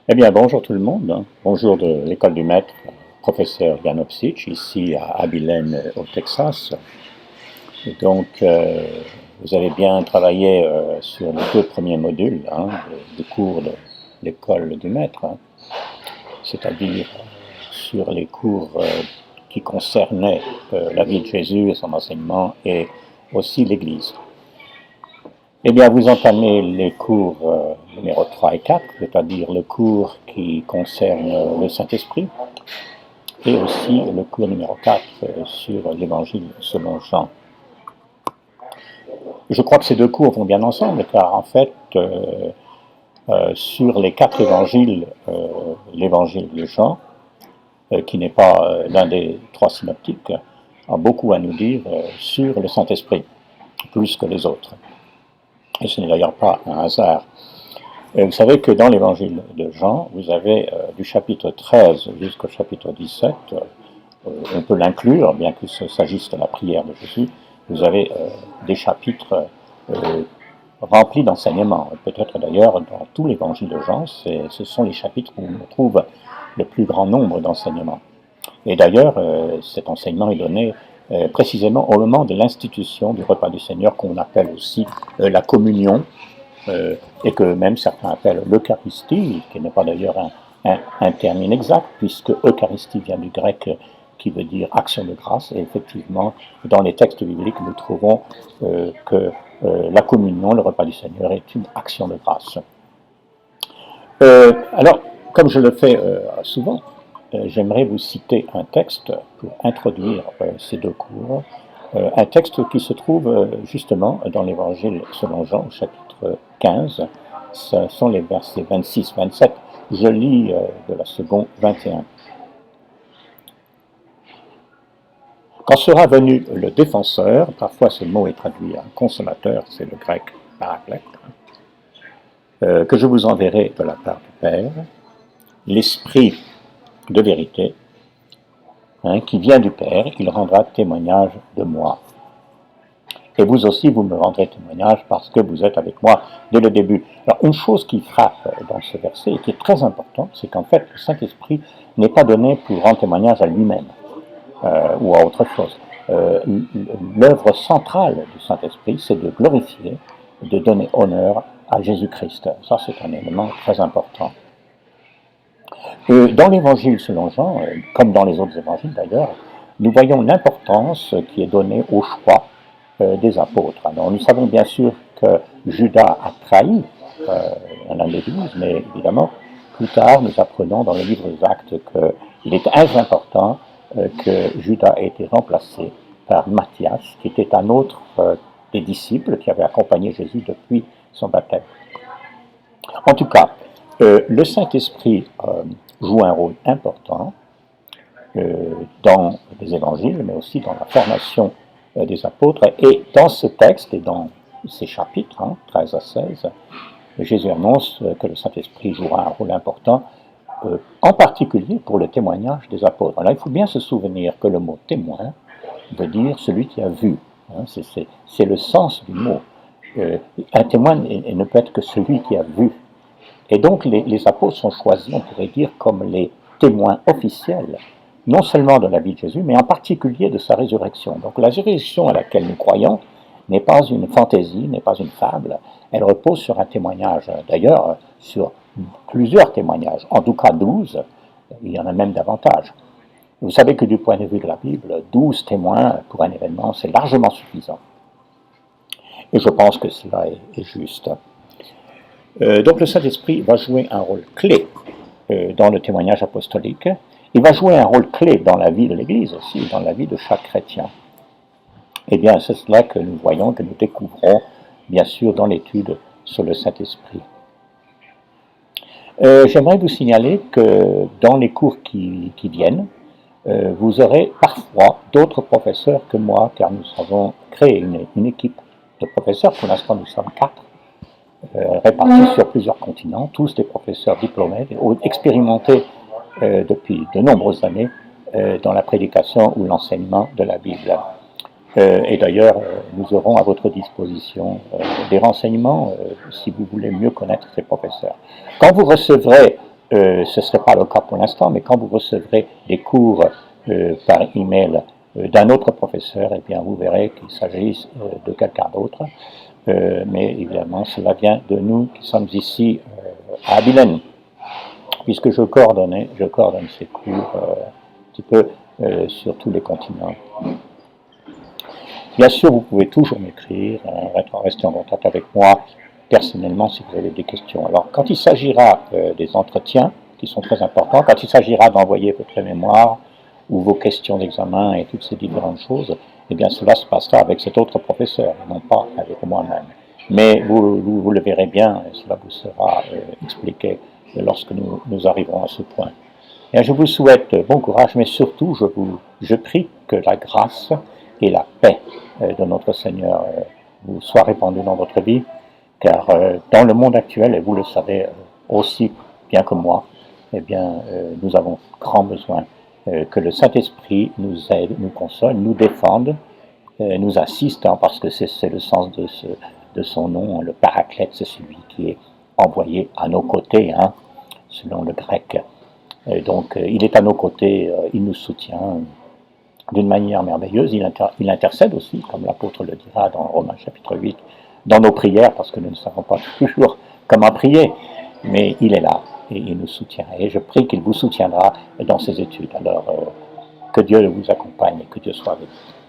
Eh bien, bonjour tout le monde. Bonjour de l'école du maître, professeur Janopsic, ici à Abilene, au Texas. Et donc, vous avez bien travaillé sur les deux premiers modules du cours de l'école du maître, c'est-à-dire sur les cours qui concernaient la vie de Jésus et son enseignement et aussi l'Église. Eh bien, vous entamez les cours numéro 3 et 4, c'est-à-dire le cours qui concerne le Saint-Esprit, et aussi le cours numéro 4 sur l'Évangile selon Jean. Je crois que ces deux cours vont bien ensemble, car en fait, sur les quatre évangiles, l'Évangile de Jean, qui n'est pas l'un des trois synoptiques, a beaucoup à nous dire sur le Saint-Esprit, plus que les autres. Et ce n'est d'ailleurs pas un hasard. Vous savez que dans l'évangile de Jean, vous avez du chapitre 13 jusqu'au chapitre 17, on peut l'inclure, bien qu'il s'agisse de la prière de Jésus, vous avez des chapitres remplis d'enseignements. Peut-être d'ailleurs dans tout l'évangile de Jean, ce sont les chapitres où on trouve le plus grand nombre d'enseignements. Et d'ailleurs, cet enseignement est donné précisément au moment de l'institution du repas du Seigneur, qu'on appelle aussi la communion, et que même certains appellent l'Eucharistie, qui n'est pas d'ailleurs un terme inexact, puisque Eucharistie vient du grec qui veut dire action de grâce, et effectivement, dans les textes bibliques, nous trouvons que la communion, le repas du Seigneur, est une action de grâce. Alors, comme je le fais souvent, j'aimerais vous citer un texte pour introduire ces deux cours, un texte qui se trouve justement dans l'Évangile selon Jean, au chapitre 15, ce sont les versets 26-27, je lis de la seconde 21. Quand sera venu le défenseur, parfois ce mot est traduit en consommateur, c'est le grec paraclète, que je vous enverrai de la part du Père, l'Esprit de vérité, qui vient du Père, il rendra témoignage de moi. Et vous aussi, vous me rendrez témoignage parce que vous êtes avec moi dès le début. Alors, une chose qui frappe dans ce verset et qui est très importante, c'est qu'en fait, le Saint-Esprit n'est pas donné pour rendre témoignage à lui-même ou à autre chose. L'œuvre centrale du Saint-Esprit, c'est de glorifier, de donner honneur à Jésus-Christ. Ça, c'est un élément très important. Dans l'Évangile selon Jean, comme dans les autres évangiles d'ailleurs, nous voyons l'importance qui est donnée au choix des apôtres. Alors, nous savons bien sûr que Judas a trahi l'un des 12, mais évidemment, plus tard, nous apprenons dans le livre des Actes qu'il est très important que Judas ait été remplacé par Matthias, qui était un autre des disciples qui avait accompagné Jésus depuis son baptême. En tout cas, le Saint-Esprit joue un rôle important dans les évangiles, mais aussi dans la formation des apôtres. Et dans ce texte et dans ces chapitres, 13 à 16, Jésus annonce que le Saint-Esprit jouera un rôle important, en particulier pour le témoignage des apôtres. Alors il faut bien se souvenir que le mot témoin veut dire celui qui a vu. C'est le sens du mot. Un témoin ne peut être que celui qui a vu. Et donc les apôtres sont choisis, on pourrait dire, comme les témoins officiels, non seulement de la vie de Jésus, mais en particulier de sa résurrection. Donc la résurrection à laquelle nous croyons n'est pas une fantaisie, n'est pas une fable, elle repose sur un témoignage, d'ailleurs sur plusieurs témoignages, en tout cas 12, il y en a même davantage. Vous savez que du point de vue de la Bible, 12 témoins pour un événement, c'est largement suffisant. Et je pense que cela est juste. Donc le Saint-Esprit va jouer un rôle clé dans le témoignage apostolique. Il va jouer un rôle clé dans la vie de l'Église aussi, dans la vie de chaque chrétien. Eh bien, c'est cela que nous voyons, que nous découvrons, bien sûr, dans l'étude sur le Saint-Esprit. J'aimerais vous signaler que dans les cours qui viennent, vous aurez parfois d'autres professeurs que moi, car nous avons créé une équipe de professeurs. Pour l'instant, nous sommes 4. Répartis sur plusieurs continents, tous des professeurs diplômés, expérimentés depuis de nombreuses années dans la prédication ou l'enseignement de la Bible. Et d'ailleurs, nous aurons à votre disposition des renseignements si vous voulez mieux connaître ces professeurs. Quand vous recevrez ce ne serait pas le cas pour l'instant, mais quand vous recevrez des cours par email d'un autre professeur, eh bien vous verrez qu'il s'agit de quelqu'un d'autre. Mais évidemment, cela vient de nous qui sommes ici à Abilene, puisque je coordonne ces cours un petit peu sur tous les continents. Bien sûr, vous pouvez toujours m'écrire, rester en contact avec moi personnellement si vous avez des questions. Alors, quand il s'agira des entretiens, qui sont très importants, quand il s'agira d'envoyer votre mémoire ou vos questions d'examen et toutes ces différentes choses, eh bien, cela se passera avec cet autre professeur, non pas avec moi-même. Mais vous le verrez bien, et cela vous sera expliqué lorsque nous arriverons à ce point. Et je vous souhaite bon courage, mais surtout, je prie que la grâce et la paix de notre Seigneur vous soient répandues dans votre vie, car dans le monde actuel, et vous le savez aussi bien que moi, eh bien, nous avons grand besoin que le Saint-Esprit nous aide, nous console, nous défende, nous assiste, hein, parce que c'est le sens de son nom, le Paraclète, c'est celui qui est envoyé à nos côtés, hein, selon le grec. Et donc, il est à nos côtés, il nous soutient d'une manière merveilleuse, il intercède aussi, comme l'apôtre le dira dans Romains chapitre 8, dans nos prières, parce que nous ne savons pas toujours comment prier, mais il est là et il nous soutient. Et je prie qu'il vous soutiendra dans ces études. Alors, que Dieu vous accompagne et que Dieu soit avec vous.